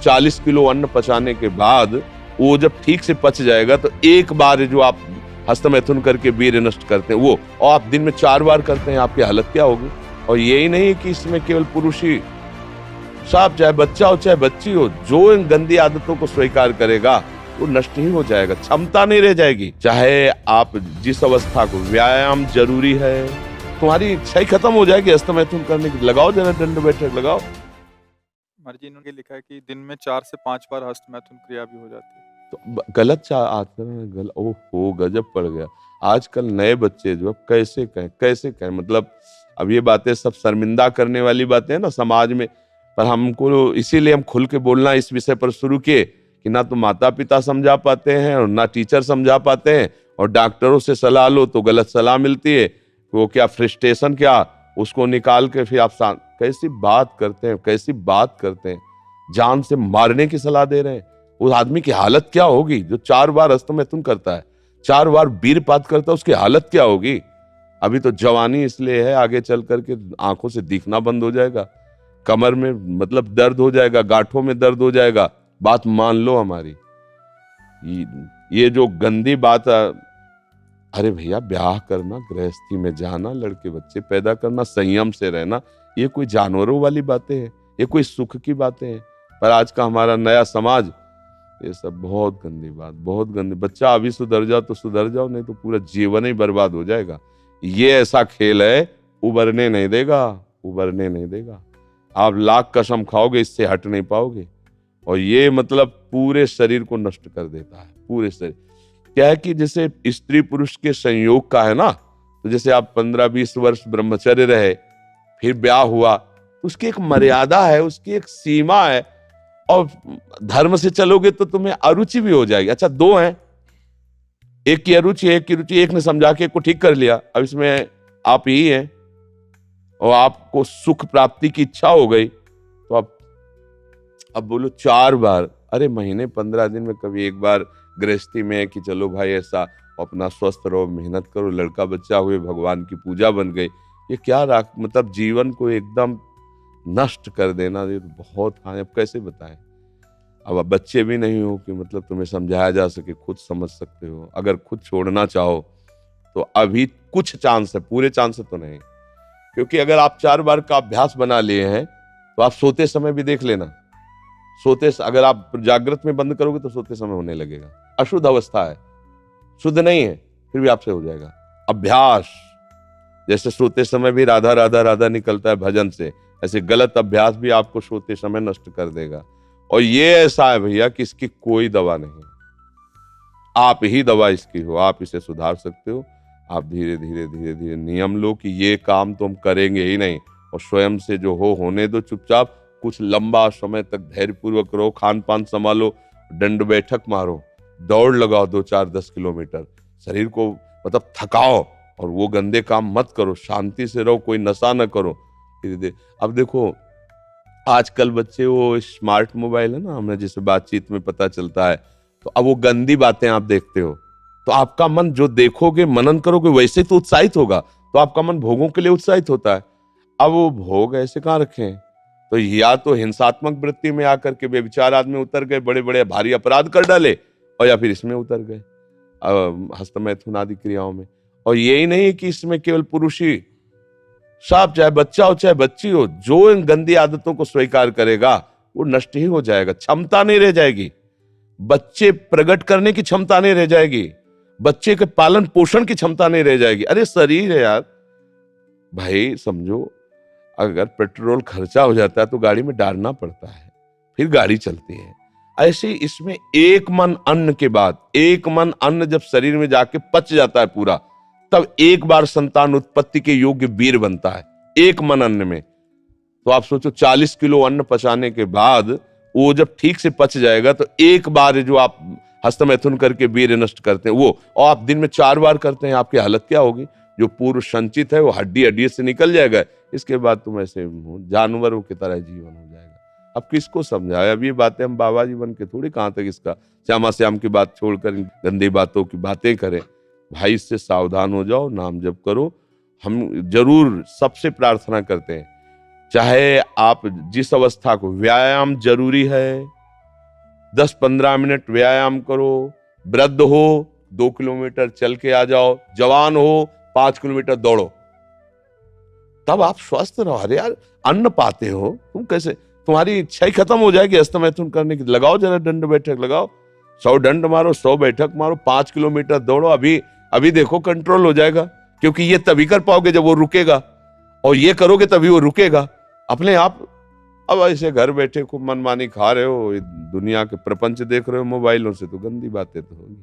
40 kilo अन्न पचाने के बाद वो जब ठीक से पच जाएगा तो एक बार जो आप हस्तमैथुन करके वीर्य नष्ट करते हैं वो, और आप दिन में 4 बार करते हैं, आपकी हालत क्या होगी। और यही नहीं कि इसमें केवल पुरुष ही, साफ चाहे बच्चा हो चाहे बच्ची हो, जो इन गंदी आदतों को स्वीकार करेगा वो नष्ट ही हो जाएगा, क्षमता नहीं रह जाएगी। चाहे आप जिस अवस्था को, व्यायाम जरूरी है, तुम्हारी इच्छा ही खत्म हो जाएगी हस्तमैथुन करने की। लगाओ जरा दंड बैठक लगाओ। मर्जी इन्होंने लिखा है कि दिन में 4 से 5 बार हस्तमैथुन क्रिया भी हो जाती है। तो गलत आचरण, ओहो गजब पड़ गया। आजकल नए बच्चे जो कैसे कहें, मतलब अब ये बातें सब शर्मिंदा करने वाली बातें हैं ना समाज में, पर हमको इसीलिए हम खुल के बोलना इस विषय पर शुरू किए कि ना तो माता पिता समझा पाते हैं और ना टीचर समझा पाते हैं, और डॉक्टरों से सलाह लो तो गलत सलाह मिलती है। वो क्या फ्रस्ट्रेशन, क्या उसको निकाल के फिर आप कैसी बात करते हैं, जान से मारने की सलाह दे रहे हैं। उस आदमी की हालत क्या होगी जो 4 बार हस्तमैथुन करता है, 4 बार वीरपात करता है, उसकी हालत क्या होगी। अभी तो जवानी इसलिए है, आगे चल करके आंखों से दिखना बंद हो जाएगा, कमर में मतलब दर्द हो जाएगा, गांठों में दर्द हो जाएगा। बात मान लो हमारी, ये जो गंदी बात, अरे भैया ब्याह करना, गृहस्थी में जाना, लड़के बच्चे पैदा करना, संयम से रहना, ये कोई जानवरों वाली बातें हैं, ये कोई सुख की बातें हैं। पर आज का हमारा नया समाज, ये सब बहुत गंदी बात, बहुत गंदी। बच्चा अभी सुधर जाओ तो सुधर जाओ, नहीं तो पूरा जीवन ही बर्बाद हो जाएगा। ये ऐसा खेल है, उबरने नहीं देगा। आप लाख कसम खाओगे, इससे हट नहीं पाओगे। और ये मतलब पूरे शरीर को नष्ट कर देता है, पूरे शरीर। क्या है कि जैसे स्त्री पुरुष के संयोग का है ना, तो जैसे आप 15-20 वर्ष ब्रह्मचर्य रहे, फिर ब्याह हुआ, तो उसकी एक मर्यादा है, उसकी एक सीमा है। और धर्म से चलोगे तो तुम्हें अरुचि भी हो जाएगी। अच्छा 2 हैं, एक की अरुचि एक की रुचि, एक ने समझा के एक को ठीक कर लिया, अब इसमें आप ही हैं और आपको सुख प्राप्ति की इच्छा हो गई, तो अब बोलो 4 बार, अरे महीने 15 दिन में कभी एक बार गृहस्थी में कि चलो भाई ऐसा अपना स्वस्थ रहो, मेहनत करो, लड़का बच्चा हुए, भगवान की पूजा बन गई। ये क्या मतलब जीवन को एकदम नष्ट कर देना, ये तो बहुत हानि। अब कैसे बताएं। अब बच्चे भी नहीं हो कि मतलब तुम्हें समझाया जा सके, खुद समझ सकते हो। अगर खुद छोड़ना चाहो तो अभी कुछ चांस है, पूरे चांस तो नहीं, क्योंकि अगर आप 4 बार का अभ्यास बना लिए हैं तो आप सोते समय भी देख लेना। अगर आप जागृत में बंद करोगे तो सोते समय होने लगेगा। अशुद्ध अवस्था है, शुद्ध नहीं है, फिर भी आपसे हो जाएगा। अभ्यास, जैसे सोते समय भी राधा राधा राधा निकलता है भजन से, ऐसे गलत अभ्यास भी आपको सोते समय नष्ट कर देगा। और ये ऐसा है भैया कि इसकी कोई दवा नहीं, आप ही दवा इसकी हो। आप इसे सुधार सकते हो। आप धीरे धीरे नियम लो कि ये काम तो हम करेंगे ही नहीं, और स्वयं से जो होने दो चुपचाप। कुछ लंबा समय तक धैर्यपूर्वक रहो, खान पान संभालो, दंड बैठक मारो, दौड़ लगाओ 2-4-10 किलोमीटर, शरीर को मतलब थकाओ, और वो गंदे काम मत करो, शांति से रहो, कोई नशा न करो। धीरे अब देखो आजकल बच्चे, वो स्मार्ट मोबाइल है ना, हमें जैसे बातचीत में पता चलता है, तो अब वो गंदी बातें आप देखते हो तो आपका मन जो देखोगे, मनन करोगे, वैसे तो उत्साहित होगा, तो आपका मन भोगों के लिए उत्साहित होता है। अब वो भोग ऐसे कहाँ रखें, तो या तो हिंसात्मक वृत्ति में आकर के बेविचार आदमी उतर गए, बड़े बड़े भारी अपराध कर डाले, और या फिर इसमें उतर गए हस्तमैथुन आदि क्रियाओं में। और यही नहीं कि इसमें केवल पुरुष ही, साफ चाहे बच्चा हो चाहे बच्ची हो, जो इन गंदी आदतों को स्वीकार करेगा वो नष्ट ही हो जाएगा, क्षमता नहीं रह जाएगी। बच्चे प्रकट करने की क्षमता नहीं रह जाएगी, बच्चे के पालन पोषण की क्षमता नहीं रह जाएगी। अरे शरीर है यार भाई, समझो अगर पेट्रोल खर्चा हो जाता है तो गाड़ी में डालना पड़ता है, फिर गाड़ी चलती है। ऐसे इसमें एक मन अन्न के बाद, एक मन अन्न जब शरीर में जाके पच जाता है पूरा, तब एक बार संतान उत्पत्ति के योग्य वीर बनता है, एक मन अन्न में। तो आप सोचो 40 किलो अन्न पचाने के बाद वो जब ठीक से पच जाएगा तो एक बार जो आप हस्तमैथुन करके वीर्य नष्ट करते हैं वो, और आप दिन में 4 बार करते हैं, आपकी हालत क्या होगी। जो पूर्व संचित है वो हड्डी से निकल जाएगा, इसके बाद तुम ऐसे जानवरों की तरह जीवन हो जाएगा। अब किसको समझाए। अब ये बातें हम बाबा जी बन के थोड़ी कहाँ तक इसका श्यामा श्याम की बात छोड़कर गंदी बातों की बातें करें। भाई इससे सावधान हो जाओ, नाम जप करो। हम जरूर सबसे प्रार्थना करते हैं, चाहे आप जिस अवस्था को, व्यायाम जरूरी है, 10-15 मिनट व्यायाम करो। वृद्ध हो 2 किलोमीटर चल के आ जाओ, जवान हो 5 किलोमीटर दौड़ो, तब आप स्वस्थ रहो। अरे यार, अन्न पाते हो तुम, कैसे तुम्हारी इच्छा ही खत्म हो जाएगी हस्तमैथुन करने की। लगाओ जरा दंड बैठक, लगाओ, 100 दंड मारो, 100 बैठक मारो, 5 किलोमीटर दौड़ो। अभी देखो कंट्रोल हो जाएगा, क्योंकि ये तभी कर पाओगे जब वो रुकेगा, और ये करोगे तभी वो रुकेगा अपने आप। अब ऐसे घर बैठे खूब मनमानी खा रहे हो, दुनिया के प्रपंच देख रहे हो मोबाइलों से, तो गंदी बातें तो होगी।